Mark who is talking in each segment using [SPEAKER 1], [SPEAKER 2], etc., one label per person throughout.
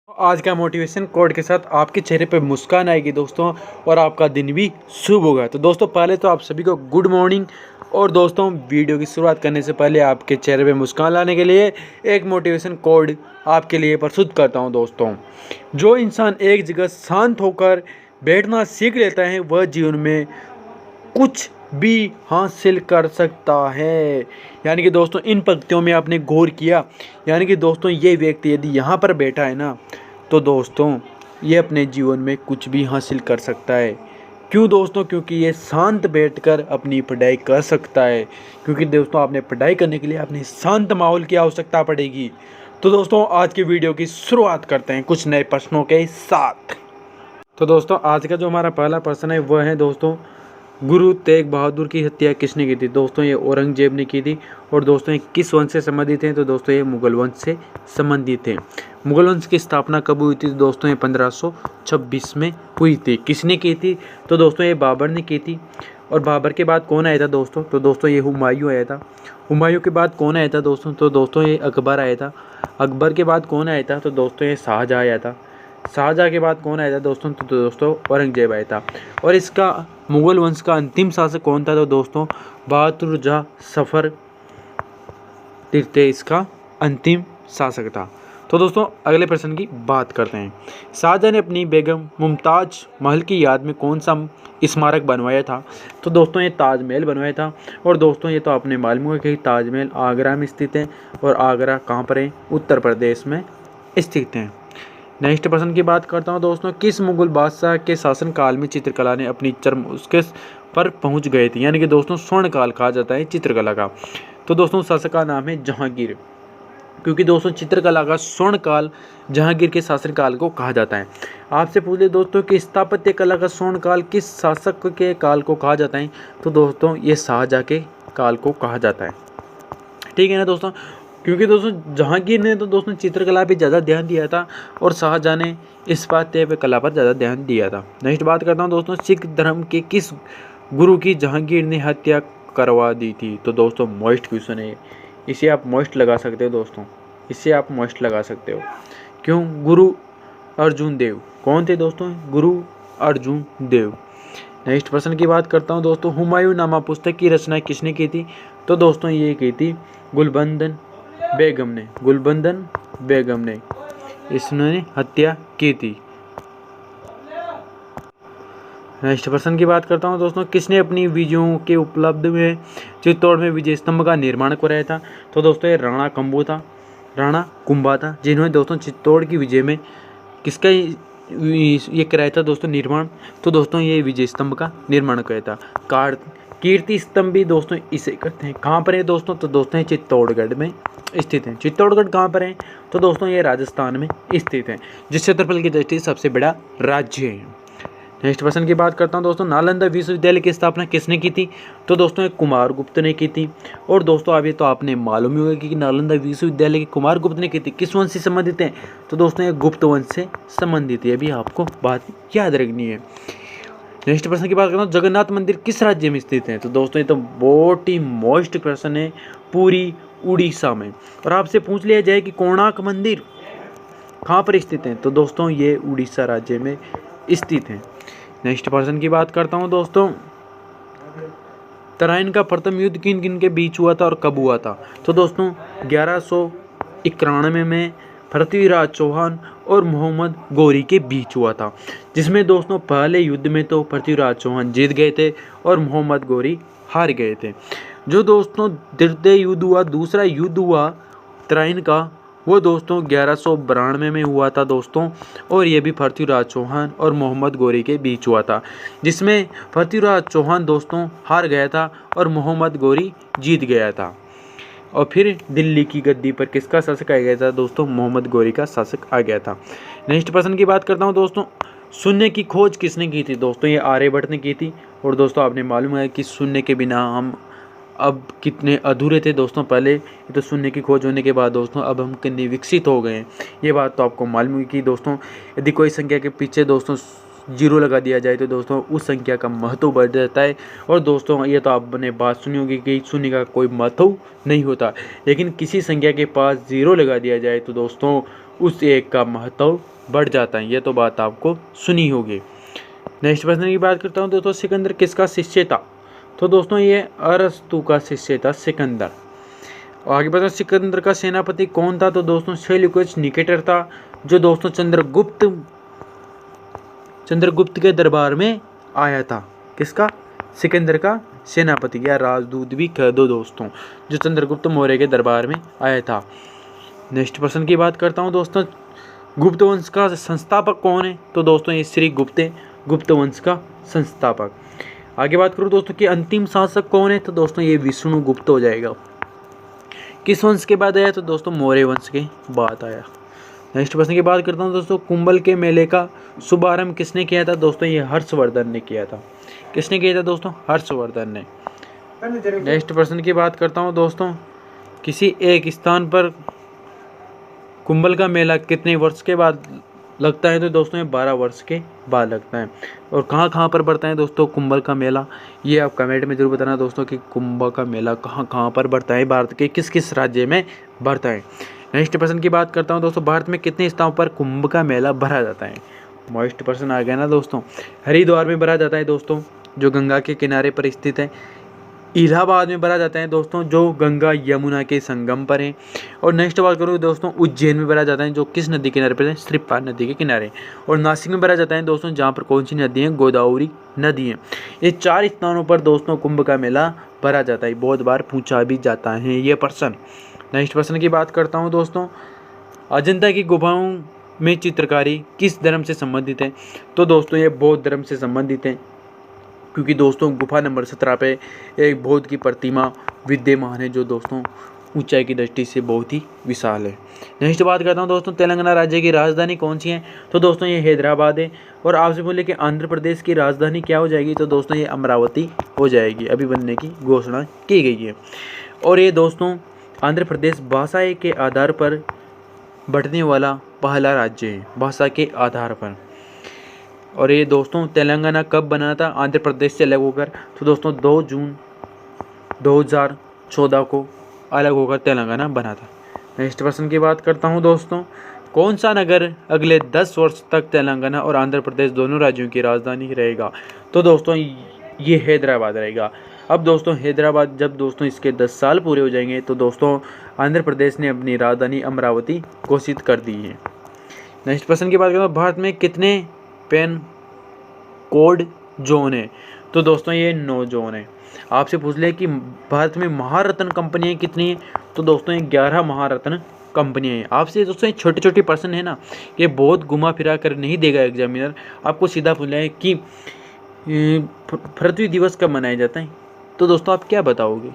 [SPEAKER 1] आज का motivation code के साथ आपके चेहरे पे मुस्कान आएगी दोस्तों, और आपका दिन भी शुभ होगा। तो दोस्तों पहले तो आप सभी को गुड मॉर्निंग। और दोस्तों वीडियो की शुरुआत करने से पहले आपके चेहरे पे मुस्कान लाने के लिए एक मोटिवेशन कोड आपके लिए प्रस्तुत करता हूं। दोस्तों, जो इंसान एक जगह शांत होकर बैठना सीख लेता है वह जीवन में कुछ भी हासिल कर सकता है। यानी कि दोस्तों इन पंक्तियों में आपने गौर किया, यानी कि दोस्तों ये व्यक्ति यदि यहाँ पर बैठा है ना, तो दोस्तों ये अपने जीवन में कुछ भी हासिल कर सकता है। क्यों दोस्तों? क्योंकि ये शांत बैठकर अपनी पढ़ाई कर सकता है। क्योंकि दोस्तों आपने पढ़ाई करने के लिए अपने शांत माहौल की आवश्यकता पड़ेगी। तो दोस्तों आज की वीडियो की शुरुआत करते हैं कुछ नए प्रश्नों के साथ। तो दोस्तों आज का जो हमारा पहला प्रश्न है वह है दोस्तों, गुरु तेग बहादुर की हत्या किसने की थी? दोस्तों ये औरंगजेब ने की थी। और दोस्तों ये किस वंश से संबंधित हैं? तो दोस्तों ये मुगल वंश से संबंधित थे। मुगल वंश की स्थापना कब हुई थी? तो दोस्तों ये 1526 में हुई थी। किसने की थी? तो दोस्तों ये बाबर ने की थी। और बाबर के बाद कौन आया था दोस्तों? तो दोस्तों ये हुमायूं आया था। हुमायूं के बाद कौन आया था दोस्तों? तो दोस्तों ये अकबर आया था। अकबर के बाद कौन आया था? तो दोस्तों ये शाहजहाँ आया था। शाहजहाँ के बाद कौन आया था दोस्तों? तो दोस्तों औरंगजेब आया था। और इसका मुगल वंश का अंतिम शासक कौन था? तो दोस्तों बहादुर शाह सफर तीर्थे इसका अंतिम शासक था। तो दोस्तों अगले प्रश्न की बात करते हैं। शाहजहाँ ने अपनी बेगम मुमताज महल की याद में कौन सा स्मारक बनवाया था? तो दोस्तों ये ताजमहल बनवाया था। और दोस्तों ये तो आपने मालूम है कि ताजमहल आगरा में स्थित है। और आगरा कहाँ पर है? उत्तर प्रदेश में स्थित है। नेक्स्ट प्रश्न की बात करता हूँ दोस्तों, किस मुगल बादशाह के शासनकाल में चित्रकला ने अपनी चरम उसके पर पहुँच गए थे? यानी कि दोस्तों स्वर्ण काल कहा जाता है चित्रकला का। तो दोस्तों शासक का नाम है जहांगीर। क्योंकि दोस्तों चित्रकला का स्वर्ण काल जहांगीर के शासनकाल को कहा जाता है। आपसे पूछ ले दोस्तों कि स्थापत्य कला का स्वर्ण काल किस शासक के काल को कहा जाता है? तो दोस्तों ये शाहजहाँ के काल को कहा जाता है। ठीक है ना दोस्तों? क्योंकि दोस्तों जहांगीर ने तो दोस्तों चित्रकला पे ज़्यादा ध्यान दिया था और शाहजहाँ ने स्थापत्य पे कला पर ज़्यादा ध्यान दिया था। नेक्स्ट बात करता हूँ दोस्तों, सिख धर्म के किस गुरु की जहांगीर ने हत्या करवा दी थी? तो दोस्तों मोस्ट क्वेश्चन है, इसे आप मोस्ट लगा सकते हो दोस्तों, इसे आप मोस्ट लगा सकते हो। क्यों? गुरु अर्जुन देव। कौन थे दोस्तों? गुरु अर्जुन देव। नेक्स्ट प्रश्न की बात करता हूँ दोस्तों, हुमायूं नामा पुस्तक की रचना किसने की थी? तो दोस्तों ये की थी गुलबंदन बेगम ने। गुलबंदन बेगम ने इसने हत्या की थी। नेक्स्ट प्रश्न की बात करता हूँ दोस्तों, किसने अपनी विजयों के उपलब्ध में चित्तौड़ में विजय स्तंभ का निर्माण कराया था? तो दोस्तों ये राणा कुंभा था, जिन्होंने दोस्तों चित्तौड़ की विजय में किसका ये कराया था दोस्तों निर्माण? तो दोस्तों ये विजय स्तंभ का निर्माण कराया था। कीर्ति स्तंभ भी दोस्तों इसे करते हैं। कहाँ पर है दोस्तों? तो दोस्तों ये चित्तौड़गढ़ में स्थित है। चित्तौड़गढ़ कहाँ पर है? तो दोस्तों ये राजस्थान में स्थित है, जिस क्षेत्रफल की दृष्टि से सबसे बड़ा राज्य है। नेक्स्ट प्रश्न की बात करता हूँ दोस्तों, नालंदा विश्वविद्यालय की स्थापना किसने की थी? तो दोस्तों ये कुमारगुप्त ने की थी। और दोस्तों अभी तो आपने मालूम ही होगा कि नालंदा विश्वविद्यालय की कुमारगुप्त ने की थी। किस वंश से संबंधित है? तो दोस्तों ये गुप्त वंश से संबंधित है। अभी आपको बात याद रखनी है। नेक्स्ट प्रश्न की बात करता हूँ, जगन्नाथ मंदिर किस राज्य में स्थित है? तो दोस्तों ये तो बहुत ही मोस्ट क्वेश्चन है, पूरी उड़ीसा में। और आपसे पूछ लिया जाए कि कोणार्क मंदिर कहाँ पर स्थित है? तो दोस्तों ये उड़ीसा राज्य में स्थित है। नेक्स्ट प्रश्न की बात करता हूँ दोस्तों, तराइन का प्रथम युद्ध किन किन के बीच हुआ था और कब हुआ था? तो दोस्तों 1191 में पृथ्वीराज चौहान और मोहम्मद गौरी के बीच हुआ था, जिसमें दोस्तों पहले युद्ध में तो पृथ्वीराज चौहान जीत गए थे और मोहम्मद गौरी हार गए थे। जो दोस्तों द्वितीय युद्ध हुआ, दूसरा युद्ध हुआ तराइन का, वो दोस्तों 1192 में हुआ था दोस्तों। और ये भी पृथ्वीराज चौहान और मोहम्मद गौरी के बीच हुआ था, जिसमें पृथ्वीराज चौहान दोस्तों हार गया था और मोहम्मद गौरी जीत गया था। और फिर दिल्ली की गद्दी पर किसका शासक आ गया था दोस्तों? मोहम्मद गौरी का शासक आ गया था। नेक्स्ट प्रश्न की बात करता हूँ दोस्तों, शून्य की खोज किसने की थी? दोस्तों ये आर्यभट्ट ने की थी। और दोस्तों आपने मालूम है कि शून्य के बिना हम अब कितने अधूरे थे दोस्तों। पहले ये तो शून्य की खोज होने के बाद दोस्तों अब हम कितने विकसित हो गए हैं, ये बात तो आपको मालूम है कि दोस्तों यदि कोई संख्या के पीछे दोस्तों जीरो लगा दिया जाए तो दोस्तों उस संख्या का महत्व बढ़ जाता है। और दोस्तों ये तो आपने बात सुनी होगी कि शून्य का कोई महत्व नहीं होता, लेकिन किसी संख्या के पास जीरो लगा दिया जाए तो दोस्तों उस एक का महत्व बढ़ जाता है। ये तो बात आपको सुनी होगी। नेक्स्ट प्रश्न की बात करता हूँ दोस्तों, सिकंदर किसका शिष्य था? तो दोस्तों ये अरस्तु का शिष्य था सिकंदर। और आगे बताओ सिकंदर का सेनापति कौन था? तो दोस्तों सेल्यूकस निकेटर था, जो दोस्तों चंद्रगुप्त के दरबार में आया था। किसका? सिकंदर का सेनापति या राजदूत भी कह दो दोस्तों, जो चंद्रगुप्त मौर्य के दरबार में आया था। नेक्स्ट प्रश्न की बात करता हूँ दोस्तों, गुप्त वंश का संस्थापक कौन है? तो दोस्तों ये श्री गुप्त है, गुप्त वंश का संस्थापक। आगे बात करूँ दोस्तों कि अंतिम शासक कौन है? तो दोस्तों ये विष्णुगुप्त हो जाएगा। किस वंश के बाद आया? तो दोस्तों मौर्य वंश के बाद आया। नेक्स्ट प्रश्न की बात करता हूँ दोस्तों, कुंभल के मेले का शुभारंभ किसने किया था? दोस्तों ये हर्षवर्धन ने किया था। किसने किया था दोस्तों? हर्षवर्धन ने। नेक्स्ट प्रश्न की बात करता हूँ दोस्तों, किसी एक स्थान पर कुंभल का मेला कितने वर्ष के बाद लगता है? तो दोस्तों ये 12 वर्ष के बाद लगता है। और कहाँ कहाँ पर बढ़ता है दोस्तों कुंभल का मेला? ये आप कमेंट में जरूर बताना दोस्तों कि कुंभ का मेला कहाँ कहाँ पर बढ़ता है, भारत के किस किस राज्य में बढ़ता है। नेक्स्ट प्रश्न की बात करता हूँ दोस्तों, भारत में कितने स्थानों पर कुंभ का मेला भरा जाता है? मोस्ट प्रश्न आ गया ना दोस्तों। हरिद्वार में भरा जाता है दोस्तों, जो गंगा के किनारे पर स्थित है। इलाहाबाद में भरा जाता है दोस्तों, जो गंगा यमुना के संगम पर है। और नेक्स्ट बात करूँ दोस्तों, उज्जैन में भरा जाता है, जो किस नदी के किनारे पर है? श्रीपाद नदी के किनारे। और नासिक में भरा जाता है दोस्तों, जहाँ पर कौन सी नदी है? गोदावरी नदी है। ये 4 स्थानों पर दोस्तों कुंभ का मेला भरा जाता है। बहुत बार पूछा भी जाता है ये प्रश्न। नेक्स्ट प्रश्न की बात करता हूँ दोस्तों, अजंता की गुफाओं में चित्रकारी किस धर्म से संबंधित है? तो दोस्तों ये बौद्ध धर्म से संबंधित है, क्योंकि दोस्तों गुफा नंबर 17 पे एक बौद्ध की प्रतिमा विद्यमान है, जो दोस्तों ऊंचाई की दृष्टि से बहुत ही विशाल है। नेक्स्ट बात करता हूँ दोस्तों, तेलंगाना राज्य की राजधानी कौन सी है? तो दोस्तों ये हैदराबाद है। और आपसे बोले कि आंध्र प्रदेश की राजधानी क्या हो जाएगी? तो दोस्तों ये अमरावती हो जाएगी, अभी बनने की घोषणा की गई है। और ये दोस्तों आंध्र प्रदेश भाषा के आधार पर बढ़ने वाला पहला राज्य है, भाषा के आधार पर। और ये दोस्तों तेलंगाना कब बना था आंध्र प्रदेश से अलग होकर? तो दोस्तों 2 जून 2014 को अलग होकर तेलंगाना बना था। नेक्स्ट प्रश्न की बात करता हूँ दोस्तों, कौन सा नगर अगले 10 वर्ष तक तेलंगाना और आंध्र प्रदेश दोनों राज्यों की राजधानी रहेगा? तो दोस्तों ये हैदराबाद रहेगा। अब दोस्तों हैदराबाद जब दोस्तों इसके 10 साल पूरे हो जाएंगे, तो दोस्तों आंध्र प्रदेश ने अपनी राजधानी अमरावती घोषित कर दी है। नेक्स्ट प्रश्न की बात करता हूँ, भारत में कितने पेन कोड जोन है? तो दोस्तों ये 9 जोन है। आपसे पूछ ले कि भारत में महारत्न कंपनियां कितनी हैं? तो दोस्तों ये 11 महारत्न कंपनियां हैं। आपसे दोस्तों छोटे छोटे प्रश्न है ना, ये बहुत घुमा फिरा कर नहीं देगा एग्जामिनर। आपको सीधा पूछ ले कि पृथ्वी दिवस कब मनाया जाता है? तो दोस्तों आप क्या बताओगे?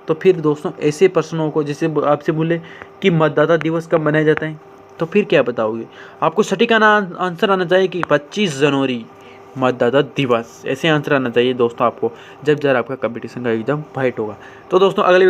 [SPEAKER 1] तो फिर दोस्तों ऐसे प्रश्नों को, जैसे आपसे बोले कि मतदाता दिवस कब मनाया जाता है, तो फिर क्या बताओगे? आपको सटीक आंसर आना चाहिए कि 25 जनवरी मतदाता दिवस, ऐसे आंसर आना चाहिए दोस्तों आपको, जब आपका कंपटीशन का एग्जाम फाइट होगा। तो दोस्तों अगले